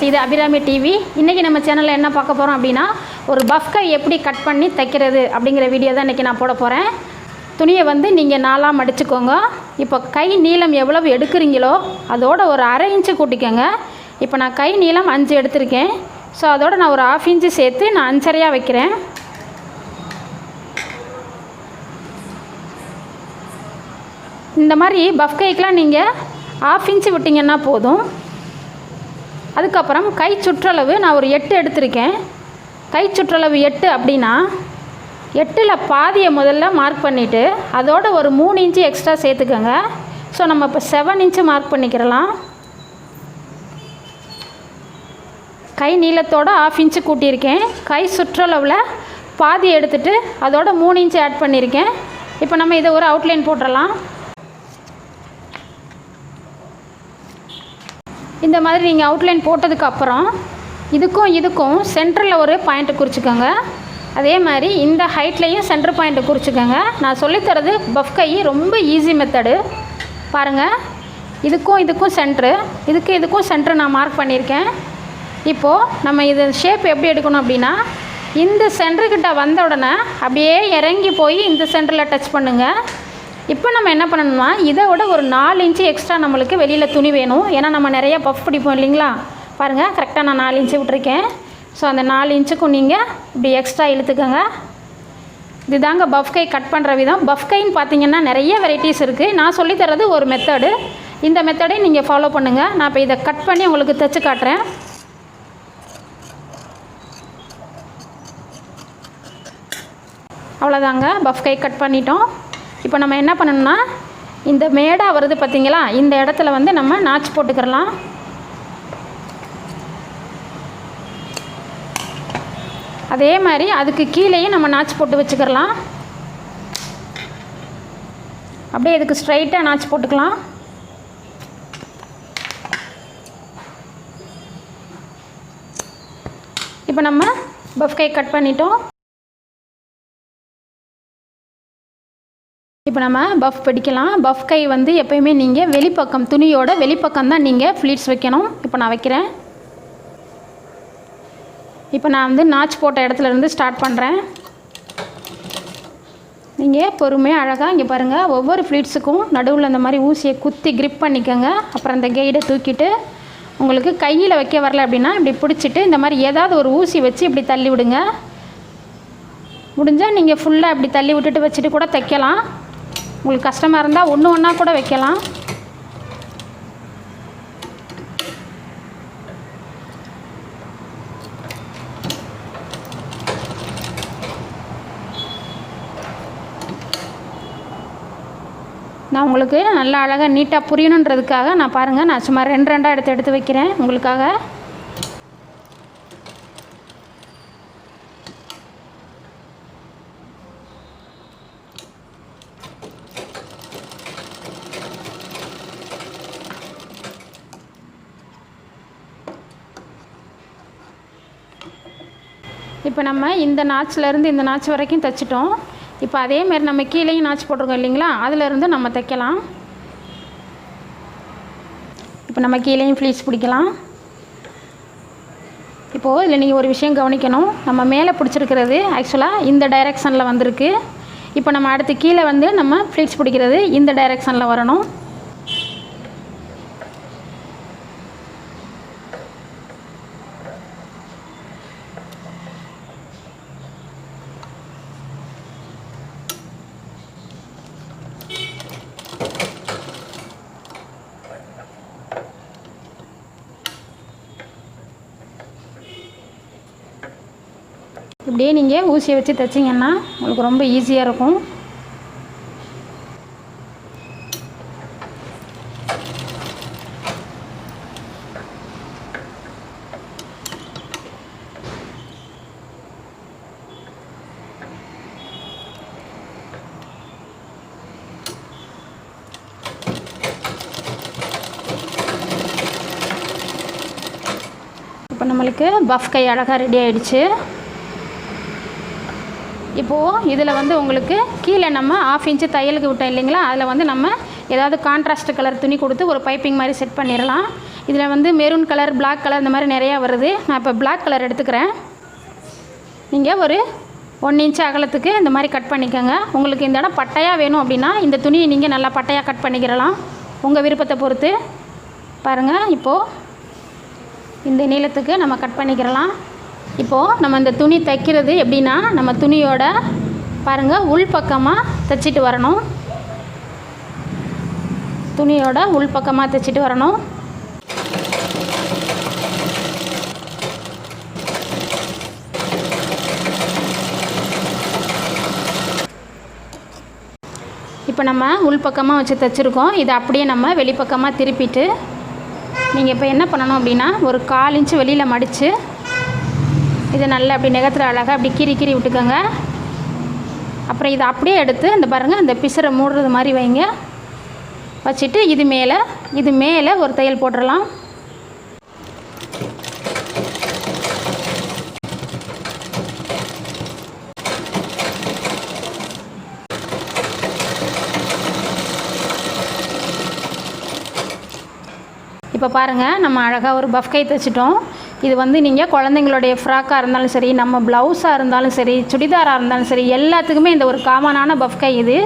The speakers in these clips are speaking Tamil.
இது அபிராமி டிவி. இன்றைக்கி நம்ம சேனலில் என்ன பார்க்க போகிறோம் அப்படின்னா, ஒரு பஃப் கை எப்படி கட் பண்ணி தைக்கிறது அப்படிங்கிற வீடியோ தான் இன்றைக்கி நான் போட போகிறேன். துணியை வந்து நீங்கள் 4ஆக மடிச்சுக்கோங்க. இப்போ கை நீளம் எவ்வளவு எடுக்கிறீங்களோ அதோட ஒரு அரை இன்ச்சு கூட்டிக்கோங்க. இப்போ நான் கை நீளம் 5 எடுத்திருக்கேன். ஸோ அதோட நான் ஒரு 1/2 இன்ச்சு சேர்த்து நான் 5.5 வைக்கிறேன். இந்த மாதிரி பஃப் கைக்கெலாம் நீங்கள் 1/2 இன்ச்சு விட்டிங்கன்னா போதும். அதுக்கப்புறம் கை சுற்றளவு நான் ஒரு 8 எடுத்திருக்கேன். கை சுற்றளவு 8 அப்படின்னா 8ல் பாதியை முதல்ல மார்க் பண்ணிவிட்டு அதோட ஒரு 3 இன்ச்சு எக்ஸ்ட்ரா சேர்த்துக்கோங்க. ஸோ நம்ம இப்போ 7 இன்ச்சு மார்க் பண்ணிக்கிறலாம். கை நீளத்தோட 1/2 இன்ச்சு கூட்டியிருக்கேன். கை சுற்றளவில் பாதி எடுத்துகிட்டு அதோட 3 இன்ச்சு ஆட் பண்ணியிருக்கேன். இப்போ நம்ம இதை ஒரு அவுட்லைன் போட்டுடலாம். இந்த மாதிரி நீங்கள் அவுட்லைன் போட்டதுக்கப்புறம் இதுக்கும் சென்டரில் ஒரு பாயிண்ட்டு குறிச்சிக்கோங்க. அதே மாதிரி இந்த ஹைட்லேயும் சென்டர் பாயிண்ட்டு குறிச்சிக்கோங்க. நான் சொல்லித்தரது பஃப் கை ரொம்ப ஈஸி மெத்தடு. பாருங்கள், இதுக்கும் சென்ட்ரு, இதுக்கும் சென்ட்ரு நான் மார்க் பண்ணியிருக்கேன். இப்போது நம்ம இது ஷேப் எப்படி எடுக்கணும் அப்படின்னா, இந்த சென்டர்கிட்ட வந்த உடனே அப்படியே இறங்கி போய் இந்த சென்டரில் டச் பண்ணுங்கள். இப்போ நம்ம என்ன பண்ணணும்னா, இதை விட ஒரு 4 இன்ச்சு எக்ஸ்ட்ரா நம்மளுக்கு வெளியில் துணி வேணும். ஏன்னா நம்ம நிறையா பஃப் பிடிப்போம் இல்லைங்களா. பாருங்கள், கரெக்டாக நான் 4 இன்ச்சு விட்டுருக்கேன். ஸோ அந்த 4 இன்ச்சுக்கும் நீங்கள் இப்படி எக்ஸ்ட்ரா இழுத்துக்கோங்க. இதுதாங்க பஃப் கை கட் பண்ணுற விதம். பஃப் கைன்னு பார்த்தீங்கன்னா நிறைய வெரைட்டிஸ் இருக்குது. நான் சொல்லித்தரது ஒரு மெத்தடு. இந்த மெத்தடை நீங்கள் ஃபாலோ பண்ணுங்கள். நான் இப்போ இதை கட் பண்ணி உங்களுக்கு தைச்சு காட்டுறேன். அவ்வளோதாங்க, பஃப் கை கட் பண்ணிட்டோம். இப்போ நம்ம என்ன பண்ணணும்னா, இந்த மேடாக வருது பார்த்திங்களா, இந்த இடத்துல வந்து நம்ம நாச்சு போட்டுக்கிறலாம். அதே மாதிரி அதுக்கு கீழேயும் நம்ம நாச்சு போட்டு வச்சுக்கிறலாம். அப்படியே இதுக்கு ஸ்ட்ரைட்டாக நாச்சு போட்டுக்கலாம். இப்போ நம்ம பஃப் கை கட் பண்ணிட்டோம். இப்போ நம்ம பஃப் பிடிக்கலாம். பஃப் கை வந்து எப்போயுமே நீங்கள் வெளிப்பக்கம், துணியோட வெளிப்பக்கம் தான் நீங்கள் ஃப்ளீட்ஸ் வைக்கணும். இப்போ நான் வைக்கிறேன். இப்போ நான் வந்து நாச் போட்ட இடத்துலேருந்து ஸ்டார்ட் பண்ணுறேன். நீங்கள் பொறுமையாக அழகாக இங்கே பாருங்கள், ஒவ்வொரு ஃப்ளீட்ஸுக்கும் நடுவில் இந்த மாதிரி ஊசியை குத்தி கிரிப் பண்ணிக்கோங்க. அப்புறம் அந்த கைடை தூக்கிட்டு உங்களுக்கு கையில் வைக்க வரல அப்படின்னா இப்படி பிடிச்சிட்டு இந்த மாதிரி ஏதாவது ஒரு ஊசி வச்சு இப்படி தள்ளி விடுங்க. முடிஞ்சால் நீங்கள் ஃபுல்லாக இப்படி தள்ளி விட்டுட்டு வச்சுட்டு கூட தைக்கலாம். உங்களுக்கு கஷ்டமாக இருந்தால் ஒன்றா கூட வைக்கலாம். நான் உங்களுக்கு நல்லா அழகாக நீட்டாக புரியணுன்றதுக்காக நான் பாருங்கள், நான் சும்மா 2 எடுத்து வைக்கிறேன் உங்களுக்காக. இப்போ நம்ம இந்த நாச்சிலேருந்து இந்த நாச்சு வரைக்கும் தைச்சிட்டோம். இப்போ அதேமாரி நம்ம கீழேயும் நாச்சு போட்டிருக்கோம் இல்லைங்களா, அதிலேருந்து நம்ம தைக்கலாம். இப்போ நம்ம கீழேயும் ஃப்ளீட்ஸ் பிடிக்கலாம். இப்போது இதில் நீங்கள் ஒரு விஷயம் கவனிக்கணும். நம்ம மேலே பிடிச்சிருக்கிறது ஆக்சுவலாக இந்த டைரெக்ஷனில் வந்திருக்கு. இப்போ நம்ம அடுத்து கீழே வந்து நம்ம ஃப்ளீட்ஸ் பிடிக்கிறது இந்த டைரெக்ஷனில் வரணும். இப்படியே நீங்கள் ஊசியை வச்சு தைச்சிங்கன்னா உங்களுக்கு ரொம்ப ஈஸியாக இருக்கும். இப்போ நம்மளுக்கு பஃப் கை அழகாக ரெடி ஆகிடுச்சு. இப்போது இதில் வந்து உங்களுக்கு கீழே நம்ம 1/2 இன்ச்சு தையலுக்கு விட்டோம் இல்லைங்களா, அதில் வந்து நம்ம ஏதாவது கான்ட்ராஸ்ட் கலர் துணி கொடுத்து ஒரு பைப்பிங் மாதிரி செட் பண்ணிடலாம். இதில் வந்து மெரூன் கலர், பிளாக் கலர் இந்த மாதிரி நிறையா வருது. நான் இப்போ பிளாக் கலர் எடுத்துக்கிறேன். நீங்கள் ஒரு 1 இன்ச் அகலத்துக்கு இந்த மாதிரி கட் பண்ணிக்கோங்க. உங்களுக்கு இந்த இடம் பட்டையாக வேணும் அப்படின்னா இந்த துணியை நீங்கள் நல்லா பட்டையாக கட் பண்ணிக்கிறலாம், உங்கள் விருப்பத்தை பொறுத்து. பாருங்கள், இப்போது இந்த நீளத்துக்கு நம்ம கட் பண்ணிக்கிறலாம். இப்போது நம்ம இந்த துணி தைக்கிறது எப்படின்னா, நம்ம துணியோட பாருங்கள் உள் பக்கமாக தைச்சிட்டு வரணும். துணியோட உள் பக்கமாக தைச்சிட்டு வரணும். இப்போ நம்ம உள் பக்கமாக வச்சு தைச்சிருக்கோம். இதை அப்படியே நம்ம வெளிப்பக்கமாக திருப்பிட்டு நீங்கள் இப்போ என்ன பண்ணணும் அப்படின்னா, ஒரு 1/4 இன்ச்சு வெளியில் மடித்து இதை நல்லா அப்படி நெகத்தில் அழகாக அப்படி கீறி விட்டுக்கோங்க. அப்புறம் இதை அப்படியே எடுத்து இந்த பாருங்கள் இந்த பிசரை மூடுறது மாதிரி வைங்க. வச்சுட்டு இது மேலே ஒரு தையல் போட்டுடலாம். இப்போ பாருங்கள், நம்ம அழகாக ஒரு பஃப் கை தைச்சிட்டோம். இது வந்து நீங்கள் குழந்தைங்களுடைய ஃப்ராக்காக இருந்தாலும் சரி, நம்ம ப்ளவுஸாக இருந்தாலும் சரி, சுடிதாராக இருந்தாலும் சரி, எல்லாத்துக்குமே இந்த ஒரு காமனான பஃப் கை இது.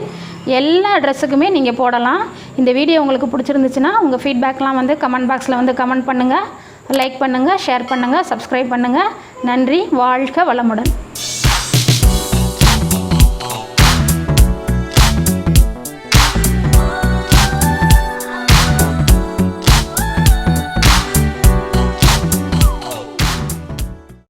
எல்லா ட்ரெஸ்ஸுக்குமே நீங்கள் போடலாம். இந்த வீடியோ உங்களுக்கு பிடிச்சிருந்துச்சுன்னா உங்கள் ஃபீட்பேக்லாம் வந்து கமெண்ட் பாக்ஸில் வந்து கமெண்ட் பண்ணுங்கள், லைக் பண்ணுங்கள், ஷேர் பண்ணுங்கள், சப்ஸ்கிரைப் பண்ணுங்கள். நன்றி. வாழ்க வளமுடன்.